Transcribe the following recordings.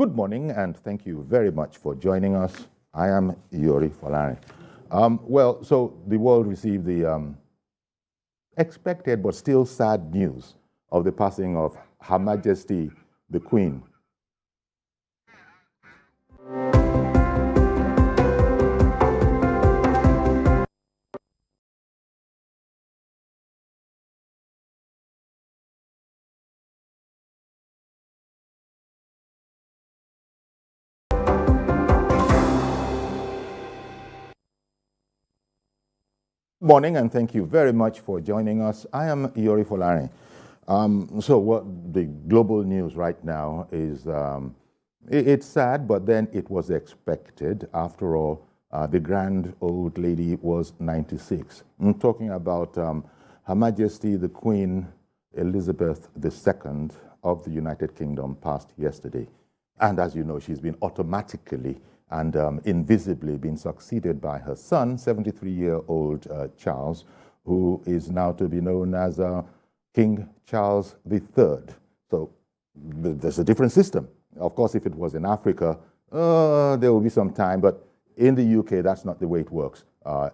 Good morning, and thank you very much for joining us. I am Yori Folari. So the world received the expected but still sad news of the passing of Her Majesty the Queen. Morning, and thank you very much for joining us. I am Yori Folari. So what the global news right now is, it's sad, but then it was expected. After all, the grand old lady was 96. I'm talking about Her Majesty the Queen Elizabeth II of the United Kingdom passed yesterday. And as you know, she's been automatically and invisibly been succeeded by her son, 73-year-old Charles, who is now to be known as King Charles III. So there's a different system. Of course, if it was in Africa, there will be some time, but in the UK, that's not the way it works.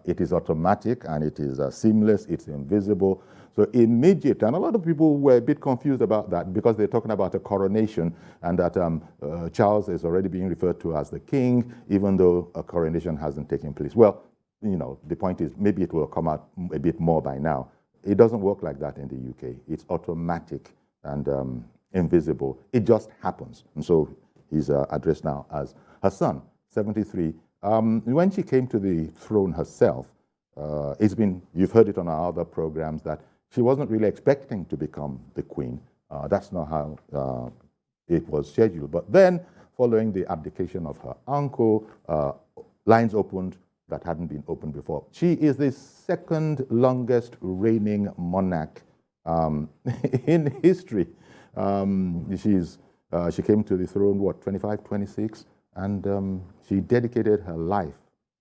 It is automatic and it is seamless, it's invisible. So immediate, and a lot of people were a bit confused about that because they're talking about a coronation and that Charles is already being referred to as the king, even though a coronation hasn't taken place. Well, you know, the point is maybe it will come out a bit more by now. It doesn't work like that in the UK. It's automatic and invisible. It just happens. And so he's addressed now as her son, 73. When she came to the throne herself, you've heard it on our other programs that she wasn't really expecting to become the queen. That's not how it was scheduled. But then, following the abdication of her uncle, lines opened that hadn't been opened before. She is the second longest reigning monarch in history. She came to the throne, 25, 26? And she dedicated her life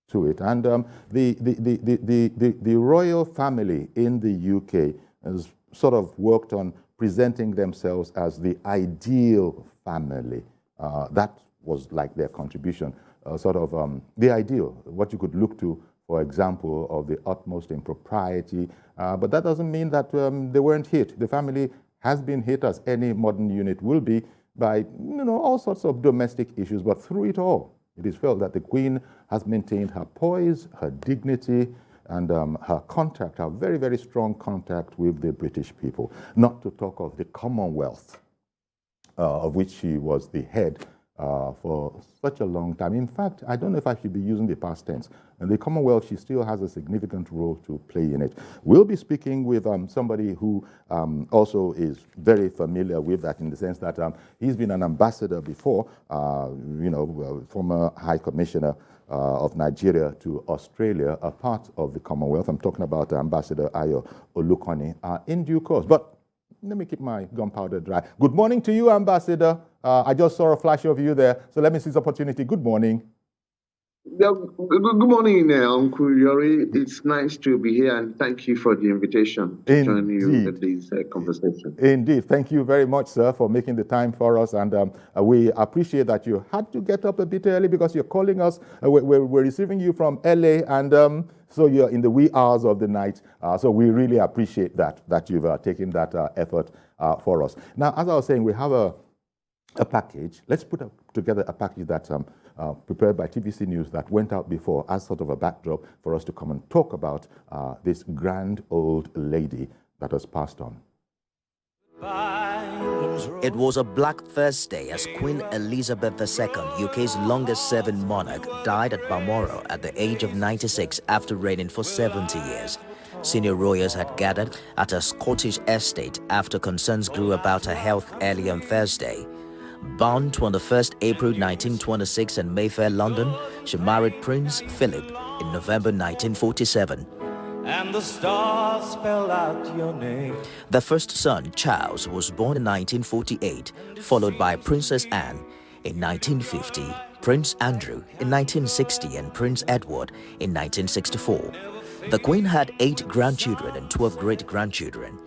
to it. And the royal family in the UK has sort of worked on presenting themselves as the ideal family. That was like their contribution, the ideal, what you could look to, for example, of the utmost impropriety. But that doesn't mean that they weren't hit. The family has been hit, as any modern unit will be, by all sorts of domestic issues, but through it all, it is felt that the Queen has maintained her poise, her dignity, and her contact, her very, very strong contact with the British people, not to talk of the Commonwealth, of which she was the head for such a long time. In fact, I don't know if I should be using the past tense. In the Commonwealth, she still has a significant role to play in it. We'll be speaking with somebody who also is very familiar with that, in the sense that he's been an ambassador before, former High Commissioner of Nigeria to Australia, a part of the Commonwealth. I'm talking about Ambassador Ayo Olukoni in due course. But let me keep my gunpowder dry. Good morning to you, Ambassador. I just saw a flash of you there, so let me seize this opportunity. Good morning. Yeah, good morning, Uncle Yori. It's nice to be here, and thank you for the invitation to join you in this conversation. Indeed. Thank you very much, sir, for making the time for us, and we appreciate that you had to get up a bit early because you're calling us. We're receiving you from LA, and so you're in the wee hours of the night, so we really appreciate that you've taken that effort for us. Now, as I was saying, we have a package. Let's put together a package that's prepared by TVC News that went out before as sort of a backdrop for us to come and talk about this grand old lady that has passed on. It was a Black Thursday as Queen Elizabeth II, UK's longest-serving monarch, died at Balmoral at the age of 96 after reigning for 70 years. Senior royals had gathered at a Scottish estate after concerns grew about her health early on Thursday. Born 21st April 1926 in Mayfair, London, she married Prince Philip in November 1947. And the stars spell out your name. The first son, Charles, was born in 1948, followed by Princess Anne in 1950, Prince Andrew in 1960, and Prince Edward in 1964. The Queen had 8 grandchildren and 12 great-grandchildren.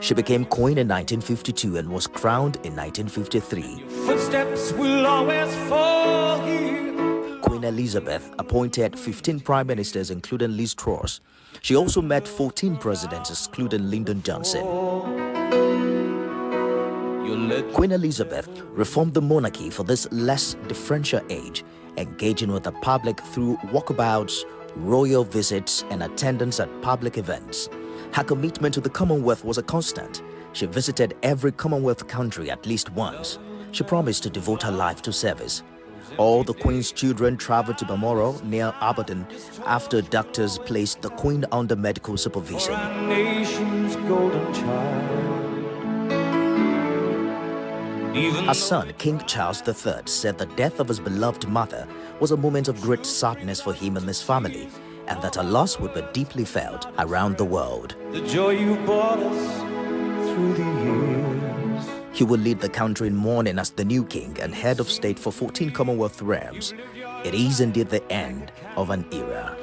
She became queen in 1952 and was crowned in 1953. Footsteps will always fall here. Queen Elizabeth appointed 15 prime ministers, including Liz Truss. She also met 14 presidents, excluding Lyndon Johnson. Queen Elizabeth reformed the monarchy for this less deferential age, engaging with the public through walkabouts, royal visits, and attendance at public events. Her commitment to the Commonwealth was a constant. She visited every Commonwealth country at least once. She promised to devote her life to service. All the Queen's children traveled to Balmoral, near Aberdeen, after doctors placed the Queen under medical supervision. Our nation's golden child. Her son, King Charles III, said the death of his beloved mother was a moment of great sadness for him and his family, and that her loss would be deeply felt around the world. The joy you brought us through the years. He will lead the country in mourning as the new king and head of state for 14 Commonwealth realms. It is indeed the end of an era.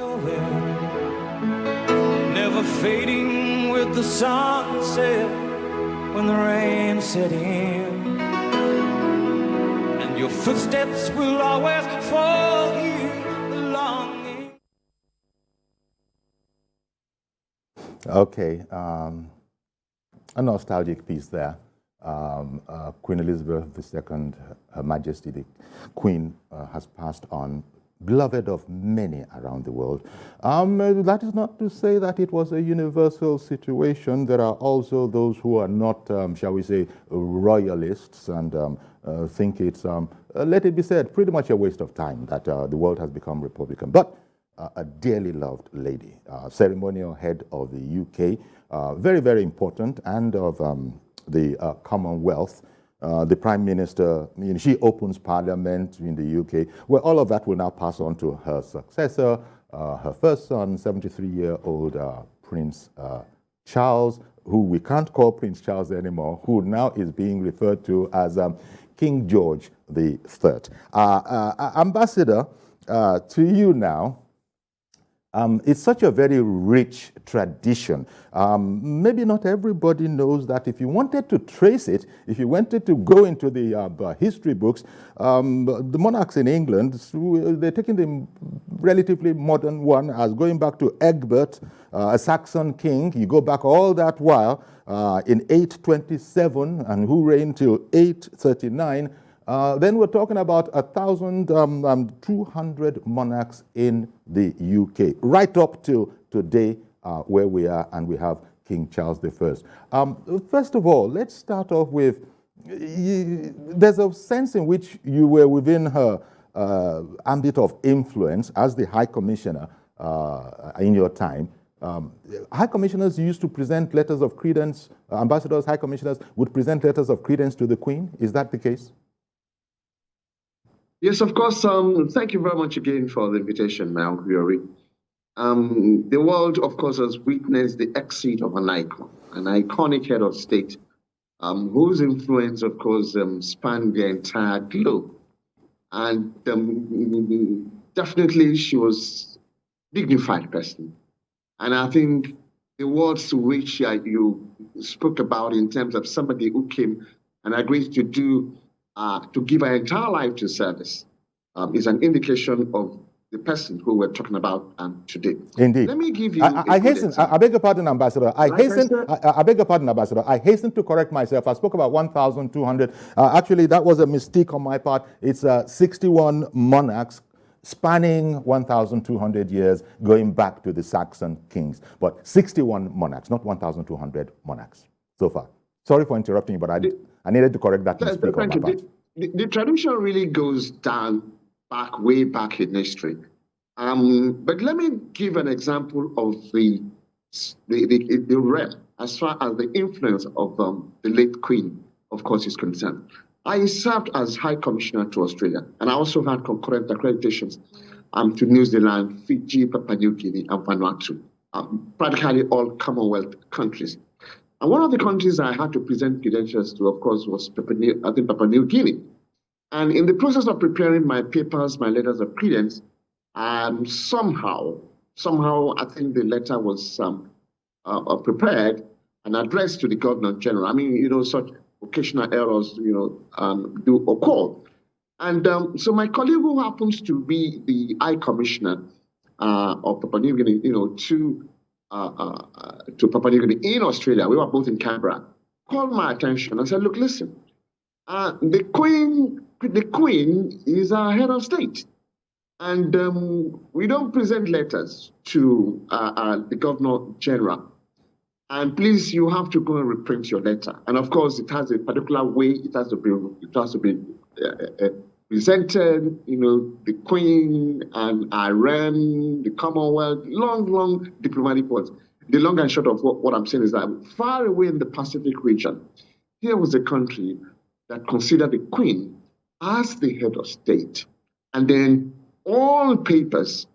Never fading with the sunset when the rain set in. And your footsteps will always fall here along. Okay, a nostalgic piece there. Queen Elizabeth II, Her Majesty the Queen, has passed on, beloved of many around the world. That is not to say that it was a universal situation. There are also those who are not, shall we say, royalists and think it's, let it be said, pretty much a waste of time that the world has become Republican. But a dearly loved lady, ceremonial head of the UK, very, very important, and of the Commonwealth. The Prime Minister, she opens Parliament in the UK. Well, all of that will now pass on to her successor, her first son, 73-year-old Prince Charles, who we can't call Prince Charles anymore, who now is being referred to as King George III. Ambassador, to you now. It's such a very rich tradition. Maybe not everybody knows that if you wanted to trace it, if you wanted to go into the history books, the monarchs in England, they're taking the relatively modern one as going back to Egbert, a Saxon king. You go back all that while in 827, and who reigned till 839. Then we're talking about 1,200 monarchs in the UK, right up till today where we are, and we have King Charles I. First of all, let's start off with, there's a sense in which you were within her ambit of influence as the High Commissioner in your time. High Commissioners used to present letters of credence, ambassadors, High Commissioners would present letters of credence to the Queen. Is that the case? Yes, of course. Thank you very much again for the invitation, my Uncle Yori. The world, of course, has witnessed the exit of an icon, an iconic head of state, whose influence, of course, spanned the entire globe. And definitely she was a dignified person. And I think the words to which you spoke about in terms of somebody who came and agreed to do to give her entire life to service is an indication of the person who we're talking about today. Indeed. Let me give you. I beg your pardon, Ambassador. I beg your pardon, Ambassador. I hasten to correct myself. I spoke about 1,200. Actually, that was a mistake on my part. It's 61 monarchs spanning 1,200 years, going back to the Saxon kings. But 61 monarchs, not 1,200 monarchs so far. Sorry for interrupting you, but I needed to correct that mistake on my part. The tradition really goes way back in history. But let me give an example of the realm as far as the influence of the late Queen, of course, is concerned. I served as High Commissioner to Australia, and I also had concurrent accreditations to New Zealand, Fiji, Papua New Guinea, and Vanuatu, practically all Commonwealth countries. And one of the countries I had to present credentials to, of course, was Papua New Guinea. And in the process of preparing my papers, my letters of credence, somehow, I think the letter was prepared, an address to the Governor General. I mean, such occasional errors, do occur. And so my colleague, who happens to be the High Commissioner of Papua New Guinea, to Papua New Guinea in Australia, we were both in Canberra, called my attention and said, look, listen, the Queen is our head of state. And we don't present letters to the Governor General. And please, you have to go and reprint your letter. And of course, it has a particular way it has to be presented. The Queen and Iran, the Commonwealth, long diplomatic words. The long and short of what I'm saying is that far away in the Pacific region, here was a country that considered the Queen as the head of state. And then all papers,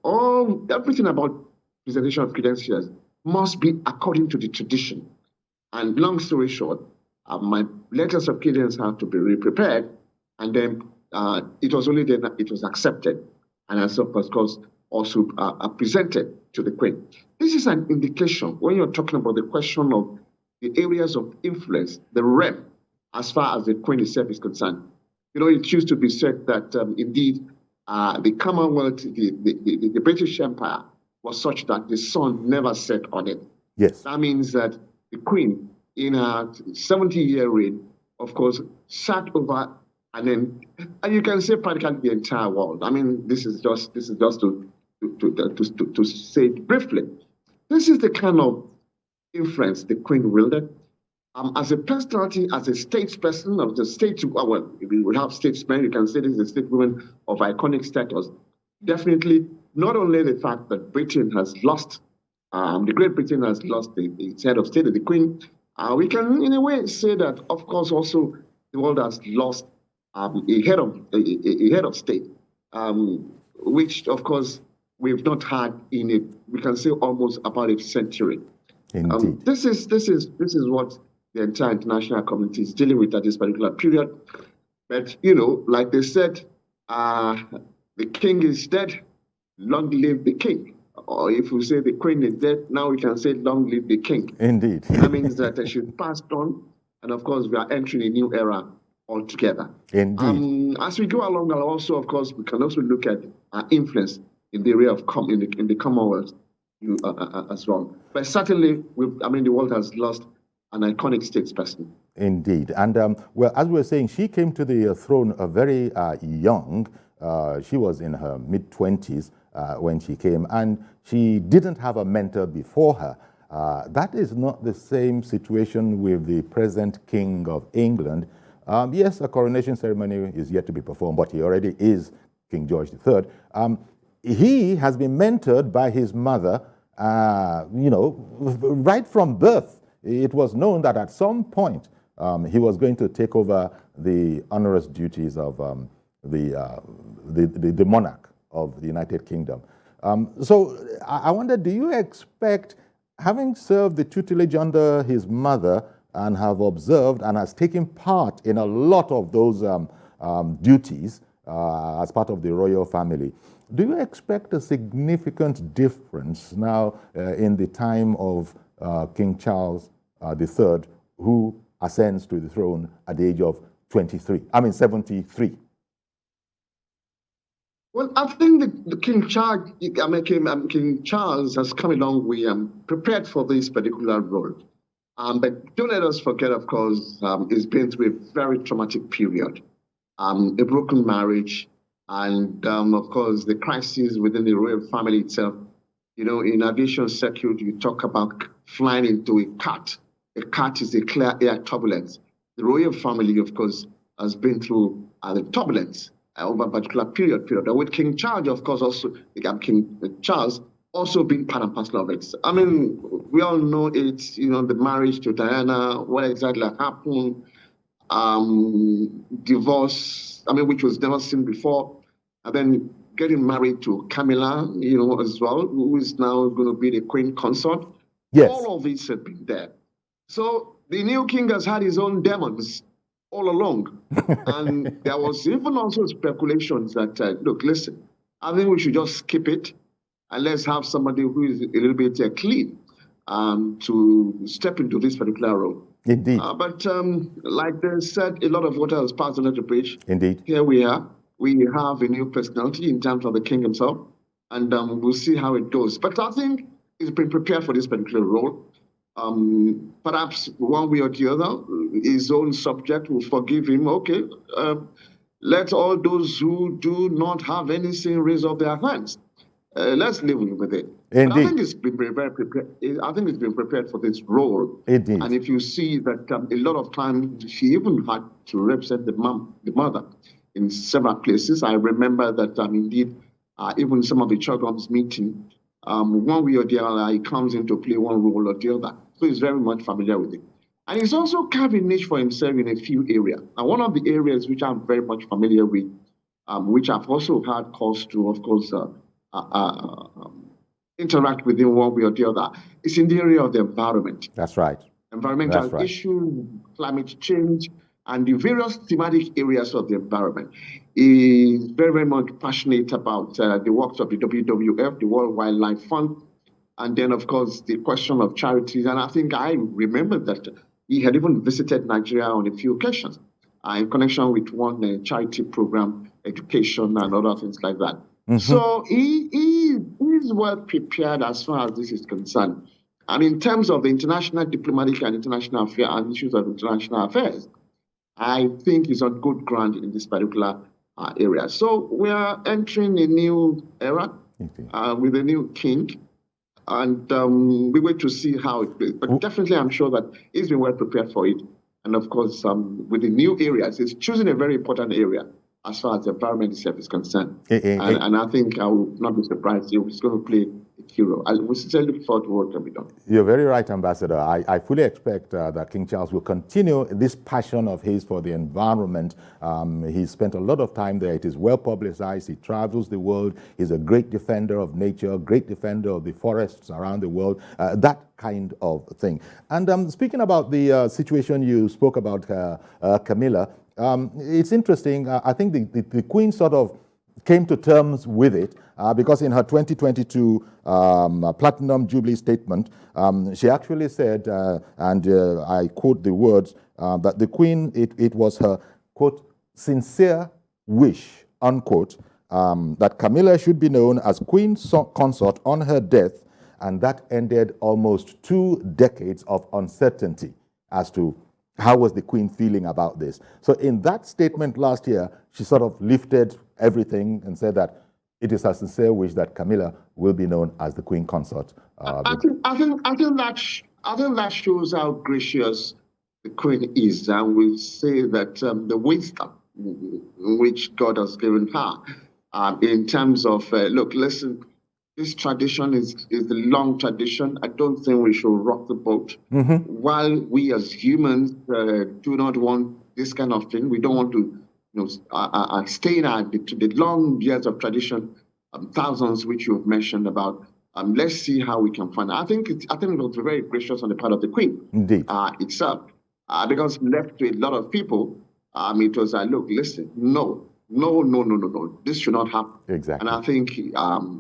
everything about presentation of credentials must be according to the tradition. And long story short, my letters of credence had to be re-prepared, and then it was only then that it was accepted, and as of course also presented to the Queen. This is an indication when you're talking about the question of the areas of influence, the realm, as far as the Queen itself is concerned. It used to be said that indeed the Commonwealth, the British Empire, was such that the sun never set on it. Yes. That means that the Queen, in her 70-year reign, of course, sat over, and you can say practically the entire world. I mean, this is just to say it briefly. This is the kind of influence the Queen wielded. As a personality, as a statesperson of the state, well, we will have statesmen, you can say this is a stateswoman of iconic status. Definitely, not only the fact that Britain has lost, the Great Britain has lost its head of state, the Queen, we can in a way say that, of course, also the world has lost a head of state, which, of course, we've not had we can say almost about a century. Indeed. This is what the entire international community is dealing with at this particular period. But, like they said, the king is dead, long live the king. Or if we say the Queen is dead, now we can say long live the king. Indeed. That means that they should pass on. And of course, we are entering a new era altogether. Indeed. As we go along, also, of course, we can also look at influence in the area of in the Commonwealth as well. But certainly, the world has lost an iconic statesperson. Indeed. And well, as we were saying, she came to the throne very young. She was in her mid-20s when she came, and she didn't have a mentor before her. That is not the same situation with the present King of England. Yes, a coronation ceremony is yet to be performed, but he already is King George III. He has been mentored by his mother, right from birth. It was known that at some point he was going to take over the onerous duties of the monarch of the United Kingdom. So I wonder, do you expect, having served the tutelage under his mother and have observed and has taken part in a lot of those duties as part of the royal family, do you expect a significant difference now in the time of King Charles III, who ascends to the throne at the age of 73? Well, I think the King Charles has come along. We prepared for this particular role. But don't let us forget, of course, he's been through a very traumatic period, a broken marriage, and of course, the crisis within the royal family itself. In aviation circuit, you talk about flying into a cat. A cat is a clear air turbulence. The royal family, of course, has been through the turbulence over a particular period. And with King Charles, of course, also King Charles also being part and parcel of it. I mean, we all know it's the marriage to Diana, what exactly happened, divorce. Which was never seen before, and then getting married to Camilla, as well, who is now going to be the Queen consort. Yes. All of this have been there. So the new king has had his own demons all along. And there was even also speculations that, look, listen, I think we should just skip it and let's have somebody who is a little bit clean. to step into this particular role. Indeed. But like they said, a lot of water has passed under the bridge. Indeed. Here we are. We have a new personality in terms of the king himself, and we'll see how it goes. But I think he's been prepared for this particular role. Perhaps one way or the other, his own subject will forgive him. Okay, let all those who do not have any sin raise up their hands. Let's live with it. Indeed. But I think it's been very prepared. I think it's been prepared for this role. Indeed. And if you see that a lot of times she even had to represent the mother in several places. I remember that indeed, even some of the Chogom's meeting, one way or the other, he comes into play one role or the other. So he's very much familiar with it. And he's also carved a niche for himself in a few areas. And one of the areas which I'm very much familiar with, which I've also had cause to, of course, interact with him one way or the other, is in the area of the environment. That's right. Environmental issues, climate change, and the various thematic areas of the environment. He is very, very much passionate about the works of the WWF, the World Wildlife Fund, and then, of course, the question of charities. And I think I remember that he had even visited Nigeria on a few occasions in connection with one charity program, education, and other things like that. Mm-hmm. So he is well prepared as far as this is concerned. And in terms of the international diplomatic and international affairs and issues of international affairs, I think he's on good ground in this particular area. So we are entering a new era with a new king, and we wait to see how it goes. But definitely, I'm sure that he's been well prepared for it. And of course, with the new areas, he's choosing a very important area as far as the environment itself is concerned. And I think I will not be surprised if he's going to play a key role. I will sincerely look forward to what can be done. You're very right, Ambassador. I fully expect that King Charles will continue this passion of his for the environment. He spent a lot of time there. It is well publicized. He travels the world. He's a great defender of nature, a great defender of the forests around the world, that kind of thing. And speaking about the situation you spoke about, Camilla, it's interesting. I think the Queen sort of came to terms with it because in her 2022 Platinum Jubilee statement, she actually said, and I quote the words, that the Queen, it was her, quote, sincere wish, unquote, that Camilla should be known as Queen Consort on her death, and that ended almost 2 decades of uncertainty as to how was the Queen feeling about this. So in that statement last year, she sort of lifted everything and said that it is her sincere wish that Camilla will be known as the Queen Consort. I think that shows how gracious the Queen is, and we say that the wisdom which God has given her in terms of look, listen. This tradition is a long tradition. I don't think we should rock the boat. Mm-hmm. While we as humans do not want this kind of thing, we don't want to stay in the long years of tradition, thousands which you have mentioned about. Let's see how we can find. I think it was very gracious on the part of the Queen. Indeed. Itself, because left to a lot of people, it was look, listen, no. This should not happen. Exactly. And I think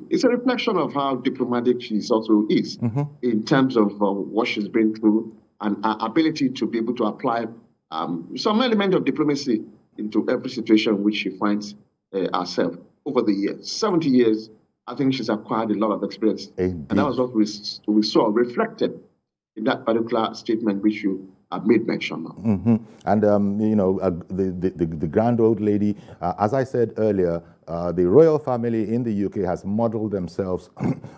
it's a reflection of how diplomatic she also is in terms of what she's been through and her ability to be able to apply some element of diplomacy into every situation which she finds herself over the years. 70 years, I think she's acquired a lot of experience. Indeed. And that was what we saw reflected in that particular statement which you made mention of. Mm-hmm. And, the grand old lady, as I said earlier, the royal family in the UK has modeled themselves,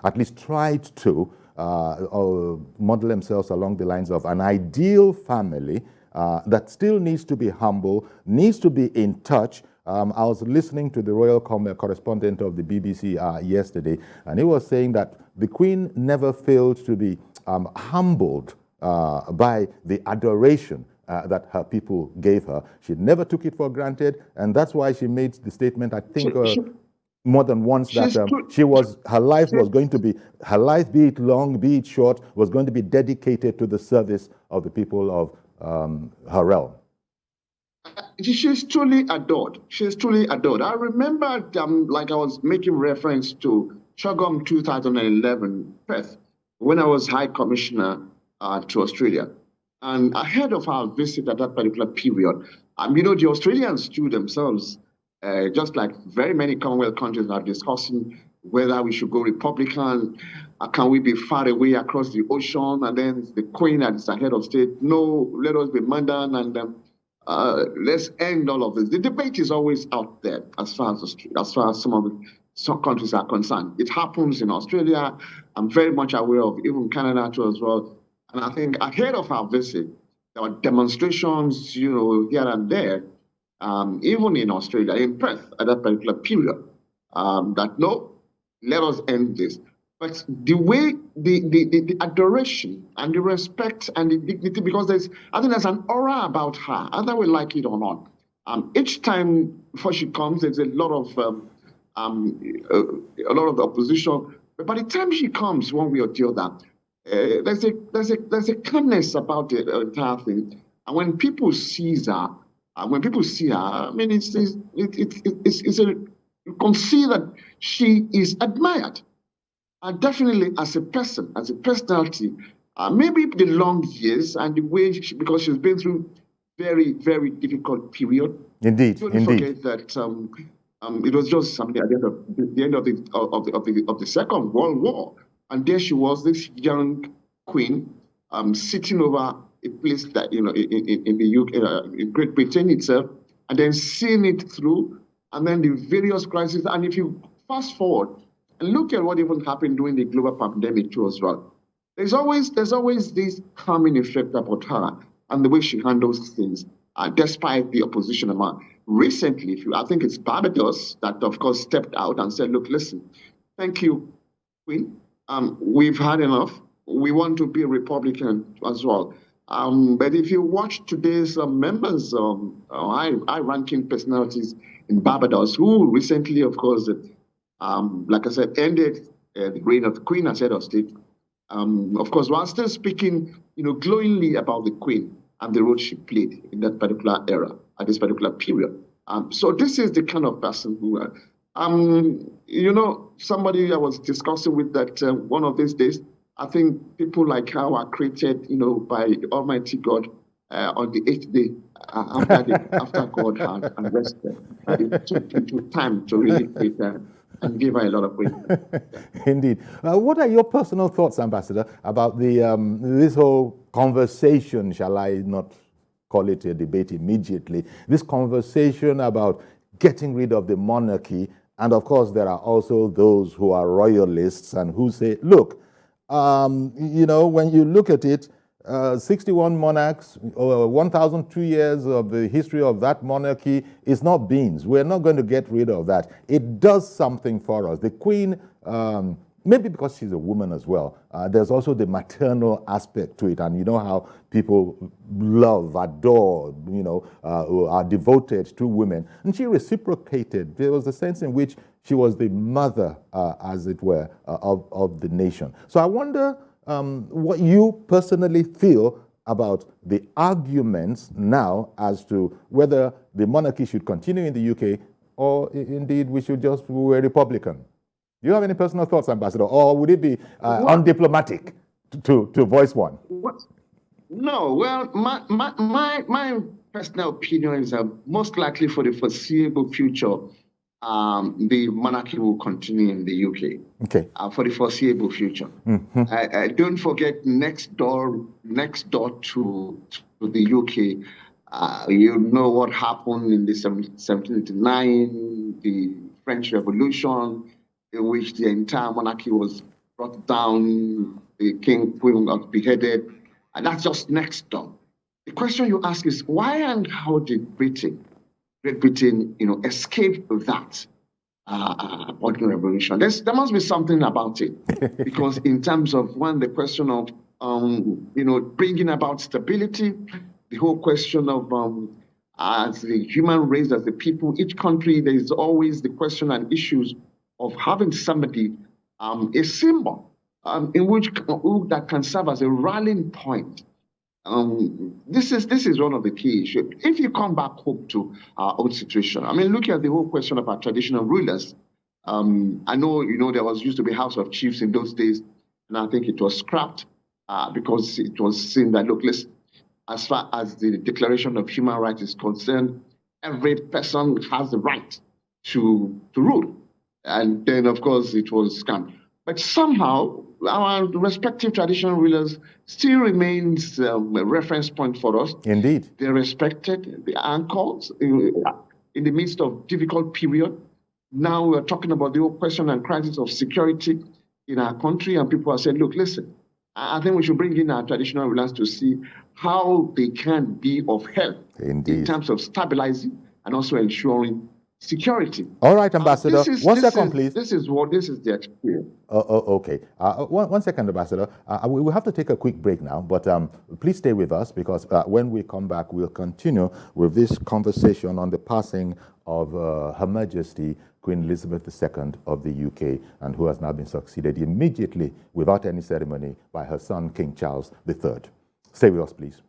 at least tried to model themselves along the lines of an ideal family that still needs to be humble, needs to be in touch. I was listening to the royal correspondent of the BBC yesterday, and he was saying that the Queen never failed to be humbled by the adoration that her people gave her. She never took it for granted, and that's why she made the statement, I think, more than once, that her life was going to be, her life, be it long, be it short, was going to be dedicated to the service of the people of her realm. She's truly adored. She's truly adored. I remember, like I was making reference to Chogom 2011 Perth. when I was High Commissioner to Australia. And ahead of our visit at that particular period, the Australians too themselves, just like very many Commonwealth countries, are discussing whether we should go Republican. Can we be far away across the ocean? And then the Queen is the head of state. No, let us be modern and let's end all of this. The debate is always out there as far as some countries are concerned. It happens in Australia. I'm very much aware of even Canada too as well. And I think ahead of our visit, there were demonstrations, here and there, even in Australia, in Perth at that particular period, that no, let us end this. But the way, the adoration and the respect and the dignity, because I think there's an aura about her, either we like it or not. Each time before she comes, there's a lot of the opposition. But by the time she comes, one way or the other, there's a calmness about the entire thing. And when people see her, I mean, you can see that she is admired. Definitely as a person, as a personality, maybe the long years and the way because she's been through very, very difficult period. Indeed, Don't forget that it was just something at the end of the Second World War, and there she was, this young queen, sitting over a place that in the UK, in Great Britain itself, and then seeing it through, and then the various crises. And if you fast forward and look at what even happened during the global pandemic too as well, there's always this calming effect about her and the way she handles things, despite the opposition amount. Recently, I think it's Barbados that, of course, stepped out and said, look, listen, thank you, Queen. We've had enough. We want to be a Republican as well. But if you watch today's members, high-ranking personalities in Barbados, who recently, of course, like I said, ended the reign of the Queen as head of state, of course, while still speaking, glowingly about the Queen and the role she played in that particular era, at this particular period. So this is the kind of person who, somebody I was discussing with that one of these days, I think people like her are created, by the Almighty God on the 8th day after God had rested. It took time to really create her and give her a lot of praise. Indeed. What are your personal thoughts, Ambassador, about this whole conversation, shall I not call it a debate immediately, this conversation about getting rid of the monarchy? And of course, there are also those who are royalists and who say, look, when you look at it, 61 monarchs, 1,002 years of the history of that monarchy is not beans. We're not going to get rid of that. It does something for us. The Queen, maybe because she's a woman as well, there's also the maternal aspect to it. And you know how people love, adore, are devoted to women. And she reciprocated. There was a sense in which she was the mother, as it were, of the nation. So I wonder what you personally feel about the arguments now as to whether the monarchy should continue in the UK or indeed we should just be Republican. Do you have any personal thoughts, Ambassador, or would it be undiplomatic to voice one? What? No, well, my personal opinion is that most likely for the foreseeable future, the monarchy will continue in the UK. Okay. For the foreseeable future. Mm-hmm. Don't forget, next door to the UK, you know what happened in the 1789, the French Revolution, in which the entire monarchy was brought down, the king was beheaded, and that's just next door. The question you ask is, why and how did Great Britain, escape that ordinary revolution? There must be something about it, because in terms of the question of, bringing about stability, the whole question of as the human race, as the people, each country, there is always the question and issues of having somebody, a symbol, in which that can serve as a rallying point. This is one of the key issues. If you come back home to our own situation, I mean, look at the whole question of our traditional rulers. I know, there used to be House of Chiefs in those days, and I think it was scrapped because it was seen that, look, listen, as far as the Declaration of Human Rights is concerned, every person has the right to rule. And then, of course, it was scrapped. But somehow, our respective traditional rulers still remains a reference point for us. Indeed. They're respected, they are anchors in the midst of difficult period. Now we're talking about the whole question and crisis of security in our country, and people are saying, look, listen, I think we should bring in our traditional rulers to see how they can be of help in terms of stabilizing and also ensuring security. All right, Ambassador. One second, please. This is the experience. Okay. One second, Ambassador. We will have to take a quick break now, but please stay with us because when we come back, we'll continue with this conversation on the passing of Her Majesty Queen Elizabeth II of the UK, and who has now been succeeded immediately, without any ceremony, by her son, King Charles III. Stay with us, please.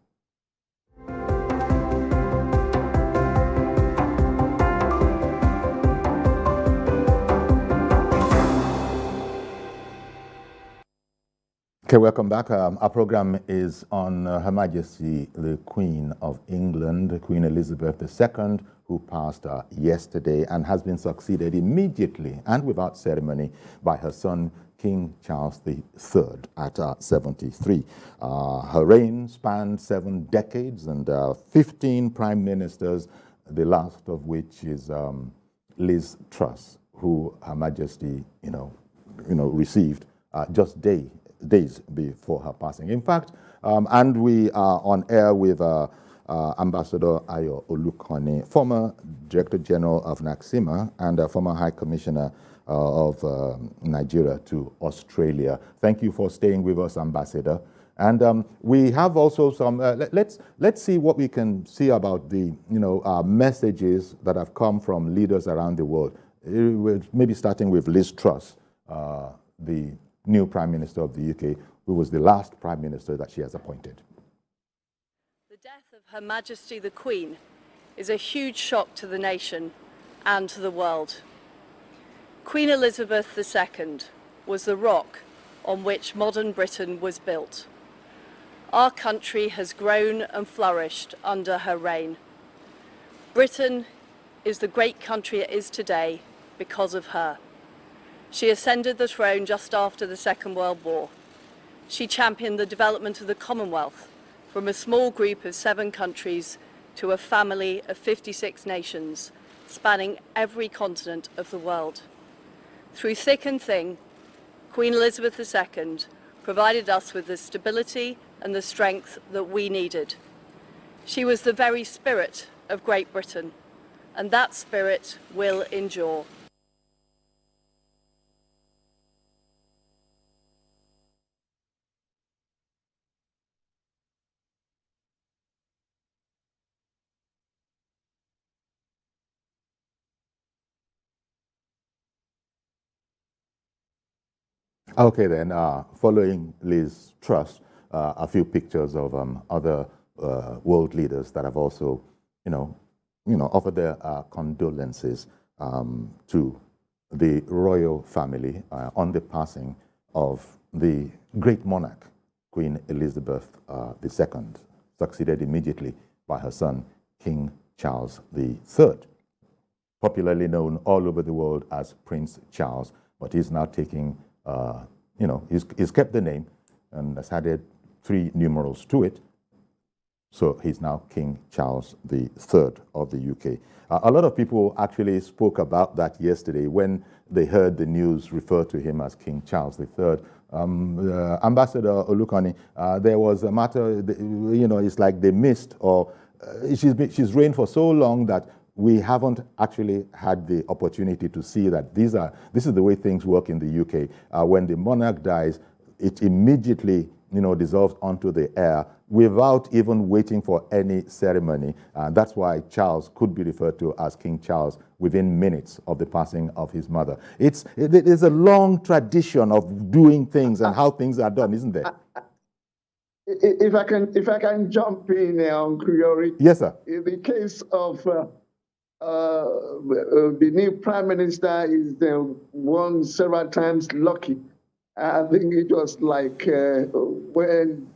Okay, welcome back. Our program is on Her Majesty, the Queen of England, Queen Elizabeth II, who passed yesterday and has been succeeded immediately and without ceremony by her son, King Charles III, at 73. Her reign spanned 7 decades and 15 prime ministers, the last of which is Liz Truss, who Her Majesty, received just days before her passing. In fact, and we are on air with Ambassador Ayo Olukone, former Director General of NACSIMA and former High Commissioner of Nigeria to Australia. Thank you for staying with us, Ambassador. And we have also some, let's see what we can see about the messages that have come from leaders around the world. Maybe starting with Liz Truss, the new Prime Minister of the UK, who was the last Prime Minister that she has appointed. The death of Her Majesty the Queen is a huge shock to the nation and to the world. Queen Elizabeth II was the rock on which modern Britain was built. Our country has grown and flourished under her reign. Britain is the great country it is today because of her. She ascended the throne just after the Second World War. She championed the development of the Commonwealth from a small group of 7 countries to a family of 56 nations, spanning every continent of the world. Through thick and thin, Queen Elizabeth II provided us with the stability and the strength that we needed. She was the very spirit of Great Britain, and that spirit will endure. Okay, then, following Liz Truss, a few pictures of other world leaders that have also, offered their condolences to the royal family on the passing of the great monarch, Queen Elizabeth II, succeeded immediately by her son, King Charles III, popularly known all over the world as Prince Charles, but he's now taking he's kept the name and has added 3 numerals to it. So he's now King Charles III of the UK. A lot of people actually spoke about that yesterday when they heard the news refer to him as King Charles III. Ambassador Olukone, there was a matter, it's like they missed, or she's reigned for so long that we haven't actually had the opportunity to see that this is the way things work in the UK. When the monarch dies, it immediately dissolves onto the air without even waiting for any ceremony. That's why Charles could be referred to as King Charles within minutes of the passing of his mother. There's a long tradition of doing things and how things are done, isn't there? If I can jump in on Kuriori. Yes, sir. In the case of the new prime minister is the one several times lucky I think it was like when,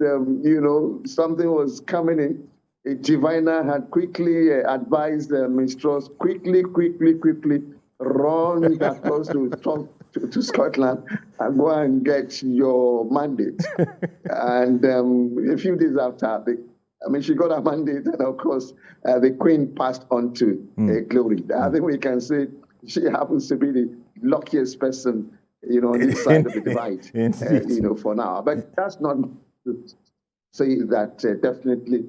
something was coming in, a diviner had quickly advised the minstrels, quickly run across to Scotland and go and get your mandate. And a few days after, she got her mandate, and of course, the Queen passed on to glory. I think we can say she happens to be the luckiest person, on this side of the divide, for now. But that's not to say that definitely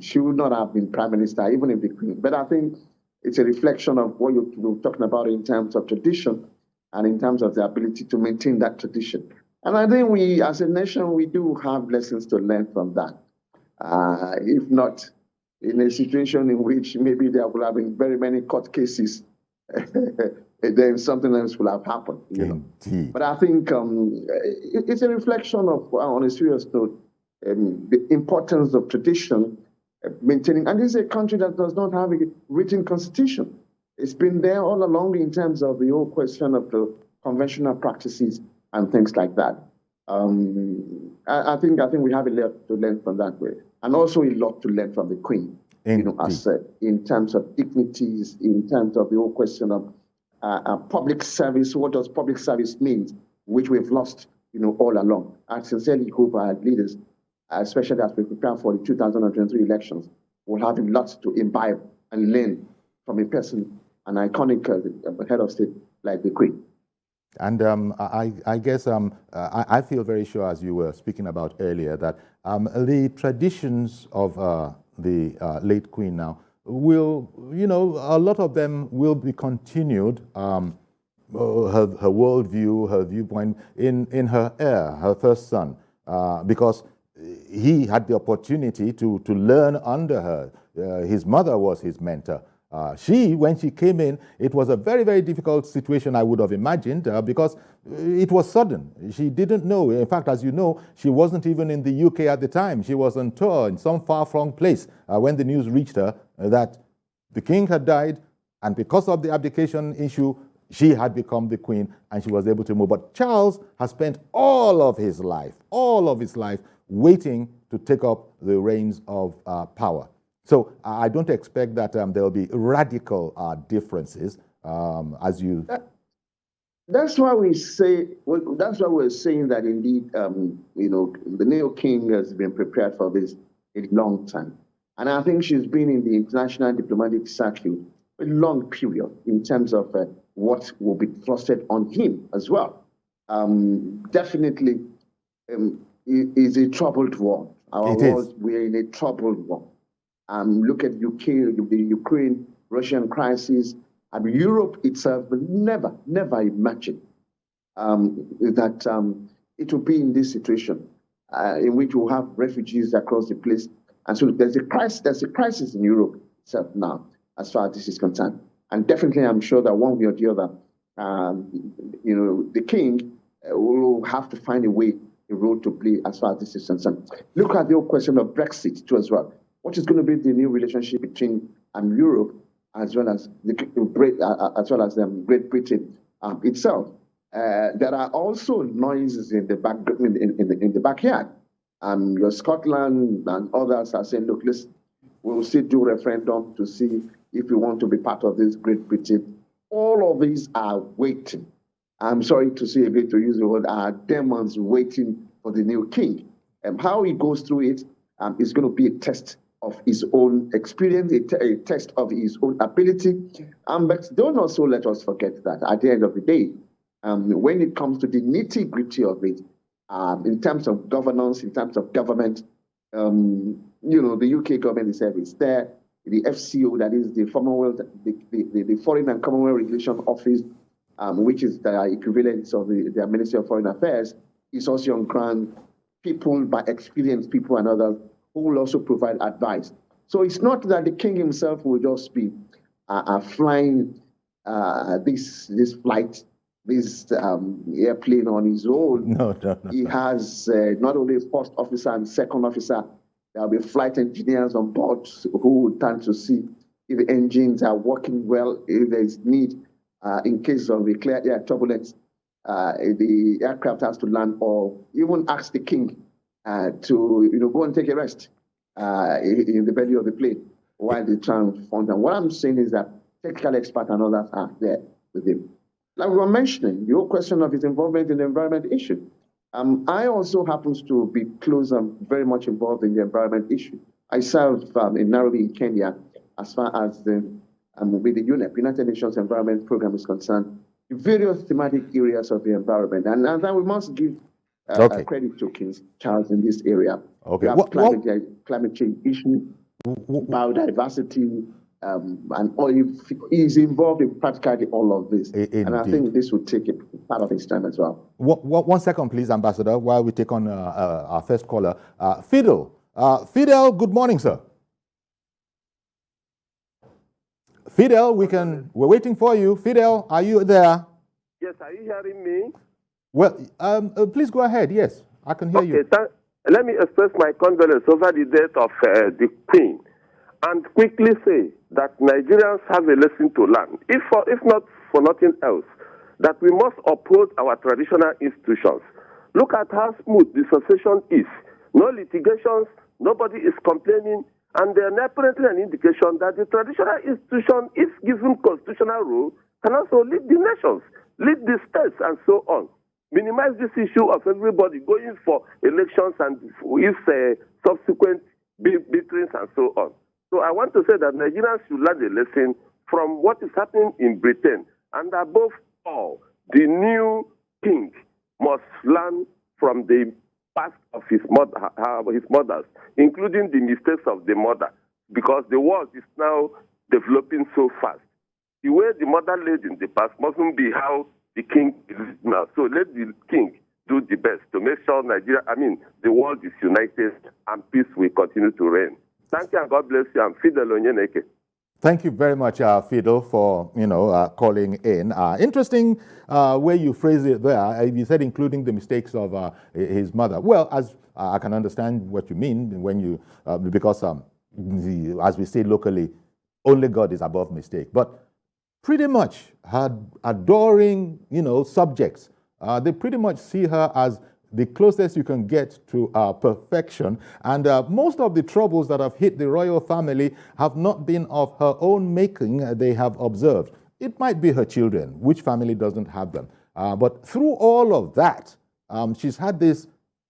she would not have been prime minister, even if the Queen. But I think it's a reflection of what you're talking about in terms of tradition and in terms of the ability to maintain that tradition. And I think we, as a nation, we do have lessons to learn from that. If not, in a situation in which maybe there would have been very many court cases, then something else will have happened. But I think it's a reflection of, on a serious note, the importance of tradition, maintaining. And this is a country that does not have a written constitution. It's been there all along in terms of the whole question of the conventional practices and things like that. I think we have a lot to learn from that way, and also a lot to learn from the Queen. As said, in terms of dignities, in terms of the whole question of public service. What does public service mean, which we've lost, all along. I sincerely hope our leaders, especially as we prepare for the 2023 elections, will have a lot to imbibe and learn from a person, an iconic head of state like the Queen. And I guess I feel very sure, as you were speaking about earlier, that the traditions of the late Queen now will, a lot of them will be continued. Her worldview, her viewpoint in her heir, her first son, because he had the opportunity to learn under her. His mother was his mentor. When she came in, it was a very, very difficult situation, I would have imagined, because it was sudden. She didn't know. In fact, as you know, she wasn't even in the UK at the time. She was on tour in some far-flung place when the news reached her that the king had died, and because of the abdication issue, she had become the queen, and she was able to move. But Charles has spent all of his life, waiting to take up the reins of power. So I don't expect that there will be radical differences as you. That's why we say. That's why we're saying that indeed, the new king has been prepared for this a long time, and I think she's been in the international diplomatic circuit a long period in terms of what will be thrusted on him as well. Definitely, is a troubled world. Our world, we're in a troubled world. Look at UK, the Ukraine-Russian crisis. Europe itself will never imagine that it will be in this situation in which we'll have refugees across the place. And so there's a crisis in Europe itself now, as far as this is concerned. And definitely, I'm sure that one way or the other, the king will have to find a role to play as far as this is concerned. Look at the whole question of Brexit too as well. What is going to be the new relationship between Europe as well as Great Britain itself? There are also noises in the backyard. Your Scotland and others are saying, look, we'll still do referendum to see if we want to be part of this Great Britain. All of these are waiting. I'm sorry to say, to use the word, are demons waiting for the new king. And how he goes through it is going to be a test of his own experience, a test of his own ability. But don't also let us forget that at the end of the day, when it comes to the nitty-gritty of it, in terms of governance, in terms of government, the UK government itself is there. The FCO, that is the the Foreign and Commonwealth Regulation Office, which is the equivalent of the Ministry of Foreign Affairs, is also on ground. People, by experienced people and others, who will also provide advice. So it's not that the king himself will just be flying this flight, this airplane on his own. No. He has not only a first officer and second officer, there will be flight engineers on board who will tend to see if the engines are working well, if there is need in case of a clear air turbulence. the aircraft has to land, or even ask the king to go and take a rest in the belly of the plane while they try and fund. And what I'm saying is that technical experts and others are there with him. Like we were mentioning, the whole question of his involvement in the environment issue. I also happens to be close and very much involved in the environment issue. I serve in Nairobi in Kenya as far as with the UNEP, United Nations Environment Program, is concerned, the various thematic areas of the environment. And we must give credit to King Charles in this area. Okay. We have climate change issue, biodiversity, and he's involved in practically all of this. Indeed. And I think this would take a part of his time as well. 1 second, please, Ambassador, while we take on our first caller. Fidel. Fidel, good morning, sir. Fidel, we're waiting for you. Fidel, are you there? Yes, are you hearing me? Well, please go ahead. Yes, I can hear you. Let me express my condolence over the death of the Queen, and quickly say that Nigerians have a lesson to learn, if not for nothing else, that we must uphold our traditional institutions. Look at how smooth the succession is. No litigations, nobody is complaining, and there is apparently an indication that the traditional institution, if given constitutional role, can also lead the nations, lead the states, and so on. Minimize this issue of everybody going for elections and if subsequent victories and so on. So I want to say that Nigerians should learn a lesson from what is happening in Britain, and above all, the new king must learn from the past of his mothers, including the mistakes of the mother, because the world is now developing so fast. The way the mother led in the past mustn't be how the king is now. So let the king do the best to make sure the world is united and peace will continue to reign. Thank you and God bless you. I'm Fidel Onyeneke. Thank you very much, Fidel, for calling in. Interesting way you phrase it there. You said including the mistakes of his mother. Well, as I can understand what you mean when you because as we say locally, only God is above mistake. But pretty much her adoring, subjects, they pretty much see her as the closest you can get to perfection. And most of the troubles that have hit the royal family have not been of her own making, they have observed. It might be her children, which family doesn't have them. But through all of that, she's had this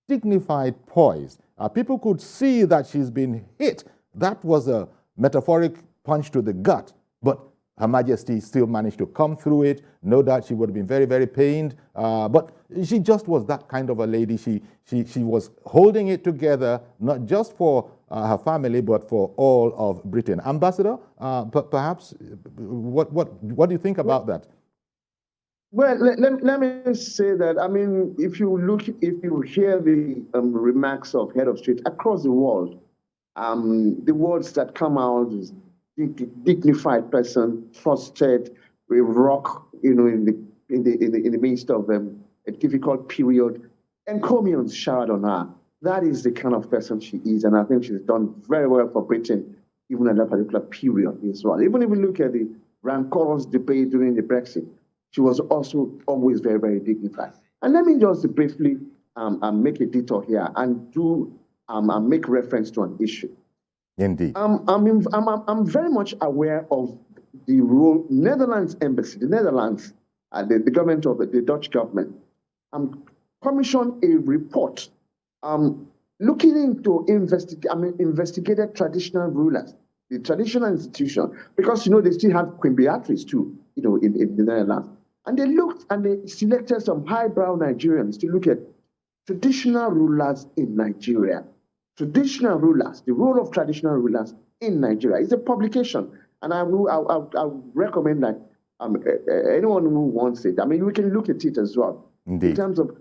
dignified poise. People could see that she's been hit. That was a metaphoric punch to the gut. But Her Majesty still managed to come through it. No doubt she would have been very, very pained. But she just was that kind of a lady. She was holding it together, not just for her family, but for all of Britain. Ambassador, perhaps, what do you think about that? Well, let me say that, if you hear the remarks of head of state across the world, the words that come out is dignified person, trusted, a rock, in the midst of a difficult period, encomiums showered on her. That is the kind of person she is, and I think she's done very well for Britain, even at that particular period as well. Even if we look at the rancorous debate during the Brexit, she was also always very, very dignified. And let me just briefly make a detour here and make reference to an issue. Indeed. I'm very much aware of the role Netherlands embassy, the Netherlands, the government of the Dutch government, commissioned a report looking into investigated traditional rulers, the traditional institution, because they still have Queen Beatrice too, in the Netherlands. And they looked and they selected some highbrow Nigerians to look at traditional rulers in Nigeria. Traditional rulers, the role of traditional rulers in Nigeria. It's a publication, and I recommend that anyone who wants it, we can look at it as well. Indeed. In terms of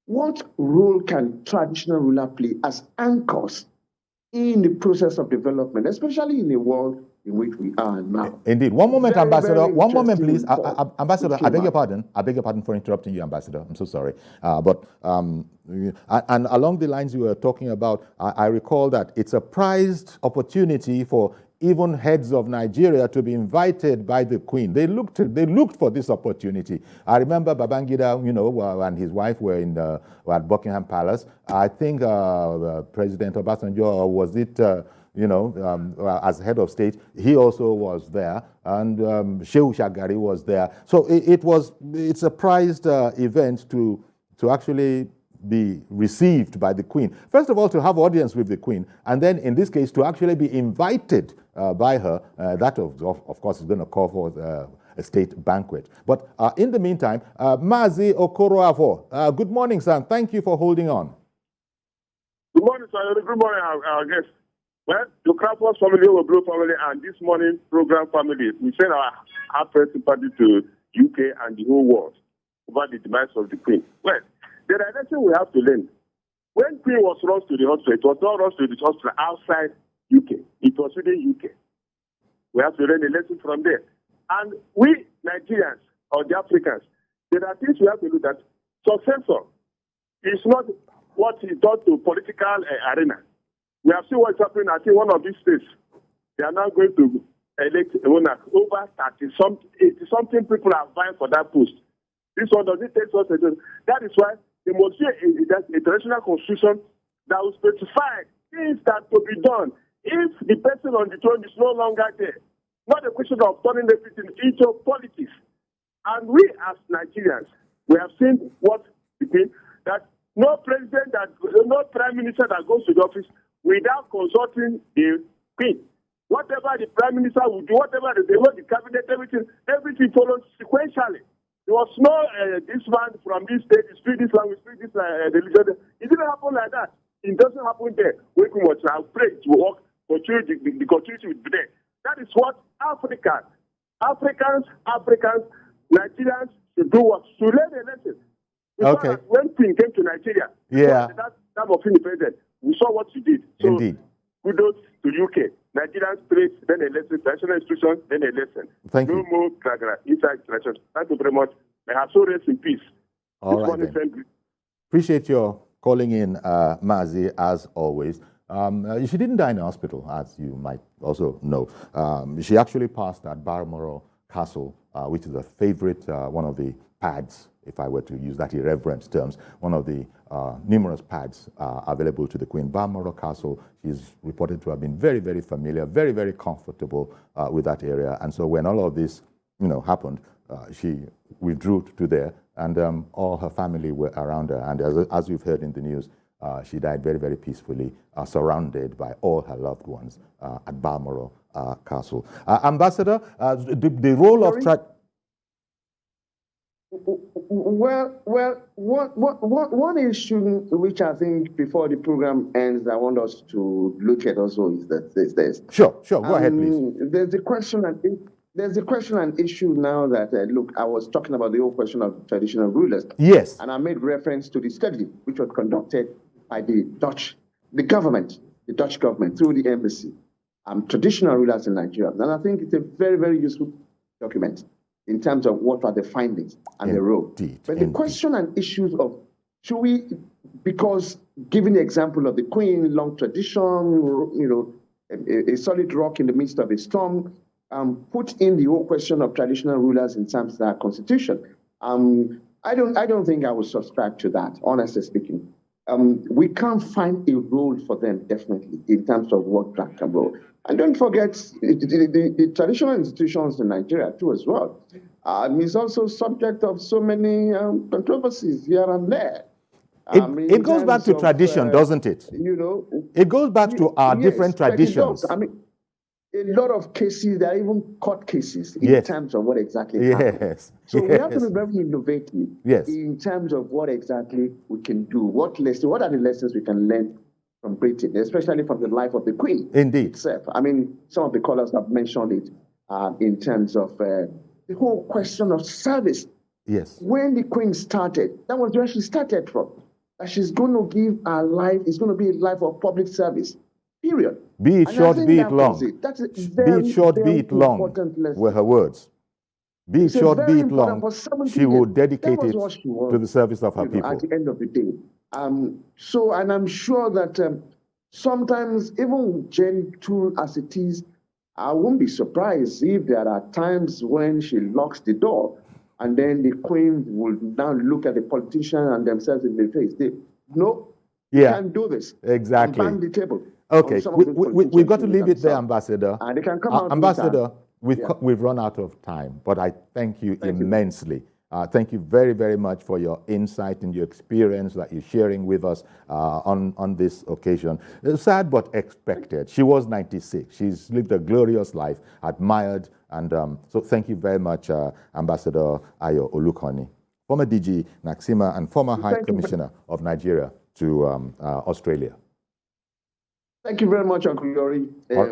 what role can traditional ruler play as anchors in the process of development, especially in the world in which we are now. Indeed. One moment, Very, Ambassador. very One moment, please. report. Ambassador, I beg your pardon. I beg your pardon for interrupting you, Ambassador. I'm so sorry. And along the lines you were talking about, I recall that it's a prized opportunity for even heads of Nigeria to be invited by the Queen. They looked for this opportunity. I remember Babangida, and his wife were at Buckingham Palace. I think President Obasanjo, or was it, as head of state, he also was there, and Shehu Shagari was there. So it's a prized event to actually be received by the Queen. First of all, to have audience with the Queen, and then in this case, to actually be invited by her. That, of course, is going to call for a state banquet. But in the meantime, Mazi Okoroafo, good morning, sir. Thank you for holding on. Good morning, sir. Good morning, our guests. Well, the Crawford family, Blue family, and this morning program family, we send our heartfelt sympathy to UK and the whole world over the demise of the Queen. Well, there are lessons we have to learn. When Queen was rushed to the hospital, it was not rushed to the hospital outside UK. It was within UK. We have to learn a lesson from there. And we Nigerians or the Africans, there are things we have to do that successor is not what is done to political arena. We have seen what's happening. I think one of these states, they are now going to elect a monarch. Over 80-something people are vying for that post. This one doesn't take us. That is why there must be a traditional constitution that will specify things that to be done if the person on the throne is no longer there. Not a question of turning everything into politics. And we as Nigerians, we have seen what it means that no prime minister that goes to the office without consulting the Queen. Whatever the prime minister will do, whatever the cabinet, everything follows sequentially. There was no this man from this state, speak this language, speak this religion. It didn't happen like that. It doesn't happen there. We must pray to work, the continuity will be there. That is what Africans, Nigerians should do, what to learn a lesson. We saw that when Queen came to Nigeria, that time of independence, we saw what she did. So, indeed. Kudos to UK. Nigerians prayed, then a lesson, national institutions, then a lesson. Thank you. No more inside institutions. Thank you very much. May have so rest in peace. All right, then. Appreciate your calling in, Mazi, as always. She didn't die in the hospital, as you might also know. She actually passed at Balmoral Castle, which is a favorite, one of the pads, if I were to use that irreverent terms, one of the numerous pads available to the Queen. Balmoral Castle, she's reported to have been very, very familiar, very, very comfortable with that area. And so when all of this, happened, she withdrew to there, and all her family were around her. And as we've heard in the news, she died very, very peacefully, surrounded by all her loved ones at Balmoral Castle. Ambassador, the role of... One issue which I think before the program ends, I want us to look at also is this. Sure. Go ahead, please. There's a question and issue now that, look, I was talking about the whole question of traditional rulers. Yes. And I made reference to the study which was conducted by the Dutch government through the embassy, traditional rulers in Nigeria. And I think it's a very, very useful document in terms of what are the findings and the role. But the question and issues of, should we, because given the example of the Queen, long tradition, a solid rock in the midst of a storm, put in the whole question of traditional rulers in terms of our constitution. I don't think I would subscribe to that, honestly speaking. We can't find a role for them, definitely, in terms of what that can role. And don't forget the traditional institutions in Nigeria, too, as well. Is also subject of so many controversies here and there. It goes back to tradition, doesn't it? It goes back to our different traditions. I mean, a lot of cases, there are even court cases in terms of what exactly happens. So we have to be very innovative in terms of what exactly we can do. What are the lessons we can learn from Britain, especially from the life of the Queen itself. I mean, some of the callers have mentioned it in terms of the whole question of service. Yes. When the Queen started, that was where she started from. That she's going to give her life, it's going to be a life of public service, period. Be it short, be it long. That's a very, be it short, be it long, were her words. Be it short, be it long, she would dedicate it to the service of her people. At the end of the day. And I'm sure that sometimes, even gentle as it is, I won't be surprised if there are times when she locks the door and then the Queen will now look at the politician and themselves in the face. No, you can't do this. Exactly. And bang the table. Okay, we've got to leave it there, Ambassador. And they can come out Ambassador, with we've run out of time, but I thank you immensely. Thank you very, very much for your insight and your experience that you're sharing with us on this occasion. Sad but expected. She was 96. She's lived a glorious life, admired, and so thank you very much, Ambassador Ayo Olukoni, former DG Naxima and former High Commissioner of Nigeria to Australia. Thank you very much, Uncle Yori,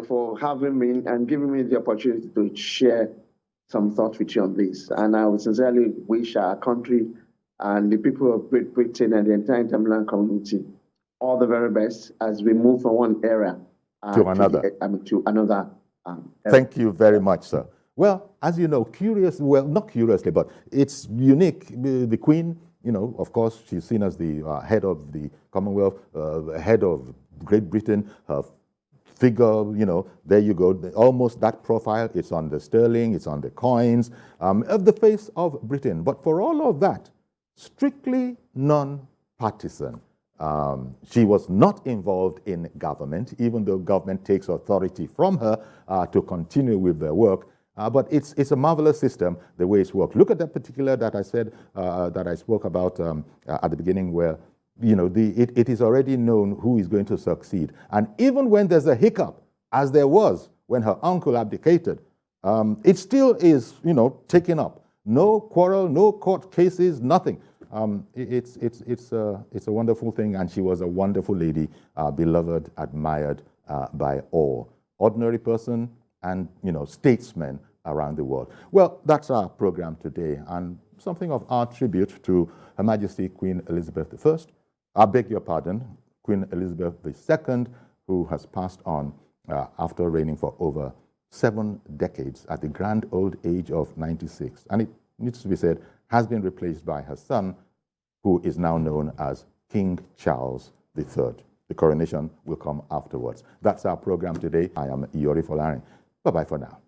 for having me and giving me the opportunity to share some thoughts with you on this. And I would sincerely wish our country and the people of Great Britain and the entire international community all the very best as we move from one era to another. To another. Thank you very much, sir. Well, as you know, not curiously, but it's unique. The Queen, you know, of course, she's seen as the head of the Commonwealth, head of Great Britain, her figure, you know, there you go, almost that profile. It's on the sterling, it's on the coins, of the face of Britain. But for all of that, strictly non-partisan. She was not involved in government, even though government takes authority from her to continue with their work. But it's a marvelous system, the way it's worked. Look at that particular that I said, that I spoke about at the beginning, where you know, it is already known who is going to succeed. And even when there's a hiccup, as there was when her uncle abdicated, it still is, you know, taken up. No quarrel, no court cases, nothing. It's a wonderful thing, and she was a wonderful lady, beloved, admired by all. Ordinary person and, you know, statesmen around the world. Well, that's our program today, and something of our tribute to Her Majesty Queen Elizabeth I. I beg your pardon, Queen Elizabeth II, who has passed on after reigning for over 7 decades at the grand old age of 96. And it needs to be said, has been replaced by her son, who is now known as King Charles III. The coronation will come afterwards. That's our program today. I am Iyori Folarin. Bye-bye for now.